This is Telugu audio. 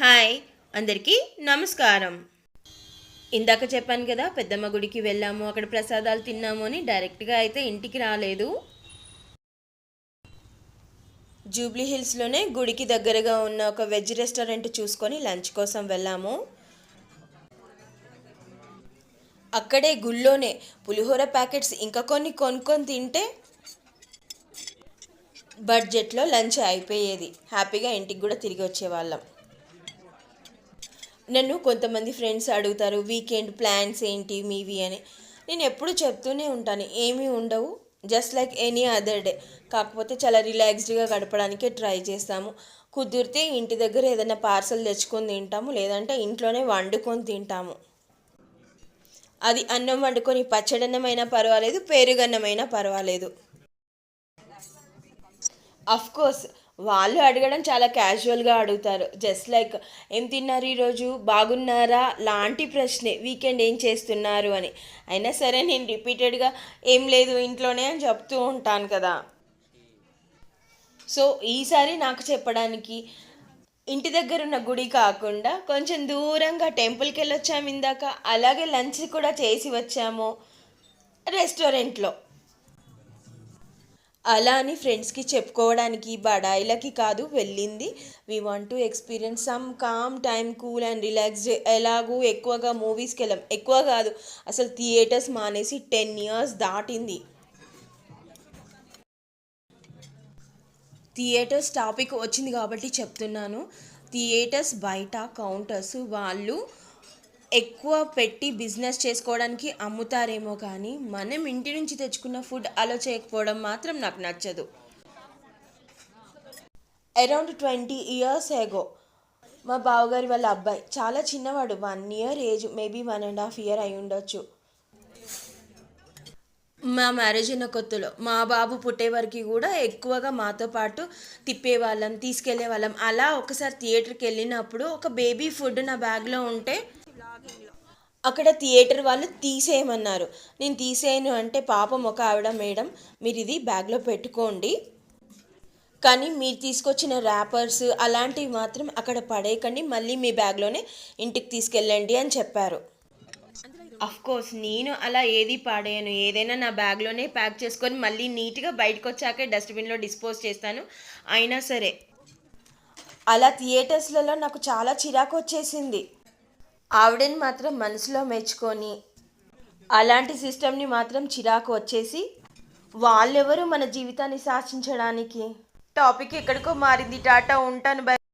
హాయ్ అందరికీ నమస్కారం. ఇందాక చెప్పాను కదా పెద్దమ్మ గుడికి వెళ్ళాము, అక్కడ ప్రసాదాలు తిన్నాము అని. డైరెక్ట్గా అయితే ఇంటికి రాలేదు. జూబ్లీ హిల్స్లోనే గుడికి దగ్గరగా ఉన్న ఒక వెజ్ రెస్టారెంట్ చూసుకొని లంచ్ కోసం వెళ్ళాము. అక్కడే గుళ్ళోనే పులిహోర ప్యాకెట్స్ ఇంకా కొన్ని కొనుక్కొని తింటే బడ్జెట్లో లంచ్ అయిపోయేది. హ్యాపీగా ఇంటికి కూడా తిరిగి వచ్చేవాళ్ళం. నన్ను కొంతమంది ఫ్రెండ్స్ అడుగుతారు వీకెండ్ ప్లాన్స్ ఏంటి మీవి అని. నేను ఎప్పుడు చెప్తూనే ఉంటాను, ఏమీ ఉండవు, just like any other day. కాకపోతే చాలా రిలాక్స్డ్గా గడపడానికే ట్రై చేస్తాము. కుదిరితే ఇంటి దగ్గర ఏదైనా పార్సల్ తెచ్చుకొని తింటాము, లేదంటే ఇంట్లోనే వండుకొని తింటాము. అది అన్నం వండుకొని పచ్చడన్నమైనా పర్వాలేదు, పెరుగన్నమైనా పర్వాలేదు. అఫ్ కోర్స్ వాళ్ళు అడగడం చాలా క్యాజువల్గా అడుగుతారు. జస్ట్ లైక్ ఏం తిన్నారు ఈరోజు, బాగున్నారా లాంటి ప్రశ్నే, వీకెండ్ ఏం చేస్తున్నారు అని. అయినా సరే నేను రిపీటెడ్గా ఏం లేదు ఇంట్లోనే అని చెప్తూ ఉంటాను కదా. సో ఈసారి నాకు చెప్పడానికి ఇంటి దగ్గర ఉన్న గుడి కాకుండా కొంచెం దూరంగా టెంపుల్కి వెళ్ళొచ్చాము ఇందాక. అలాగే లంచ్ కూడా చేసి వచ్చాము రెస్టారెంట్లో. అలా అని ఫ్రెండ్స్కి చెప్పుకోవడానికి బడాయిలకి కాదు వెళ్ళింది. We want to experience some calm time, cool and relaxed. ఎలాగూ ఎక్కువగా మూవీస్కి వెళ్ళాం, ఎక్కువ కాదు అసలు థియేటర్స్ మానేసి 10 years దాటింది. థియేటర్స్ టాపిక్ వచ్చింది కాబట్టి చెప్తున్నాను. థియేటర్స్ బయట కౌంటర్స్ వాళ్ళు ఎక్కువ పెట్టి బిజినెస్ చేసుకోవడానికి అమ్ముతారేమో కానీ మనం ఇంటి నుంచి తెచ్చుకున్న ఫుడ్ అలో చేయకపోవడం మాత్రం నాకు నచ్చదు. అరౌండ్ 20 years ఎగో మా బావగారి వాళ్ళ అబ్బాయి చాలా చిన్నవాడు, 1 year ఏజ్, మేబీ 1.5 year అయి ఉండొచ్చు. మా మ్యారేజ్ అయిన కొత్తలో మా బాబు పుట్టే వరకు కూడా ఎక్కువగా మాతో పాటు తిప్పేవాళ్ళం, తీసుకెళ్లే వాళ్ళం. అలా ఒకసారి థియేటర్కి వెళ్ళినప్పుడు ఒక బేబీ ఫుడ్ నా బ్యాగ్లో ఉంటే అక్కడ థియేటర్ వాళ్ళు తీసేయమన్నారు. నేను తీసేయను అంటే పాపం ఒక ఆవిడ, మేడం మీరు ఇది బ్యాగ్లో పెట్టుకోండి, కానీ మీరు తీసుకొచ్చిన ర్యాపర్స్ అలాంటివి మాత్రం అక్కడ పడేయకండి, మళ్ళీ మీ బ్యాగ్లోనే ఇంటికి తీసుకెళ్ళండి అని చెప్పారు. అఫ్ కోర్స్ నేను అలా ఏది పాడేయను, ఏదైనా నా బ్యాగ్లోనే ప్యాక్ చేసుకొని మళ్ళీ నీట్గా బయటకు వచ్చాకే డస్ట్బిన్లో డిస్పోజ్ చేస్తాను. అయినా సరే అలా థియేటర్స్లలో నాకు చాలా చిరాకు వచ్చేసింది. ఆవిడని మాత్రం మనసులో మెచ్చుకొని అలాంటి సిస్టమ్ని మాత్రం చిరాకు వచ్చేసి వాళ్ళెవరు మన జీవితాన్ని శాసించడానికి. టాపిక్ ఎక్కడికో మారింది. టాటా, ఉంటాను, బై.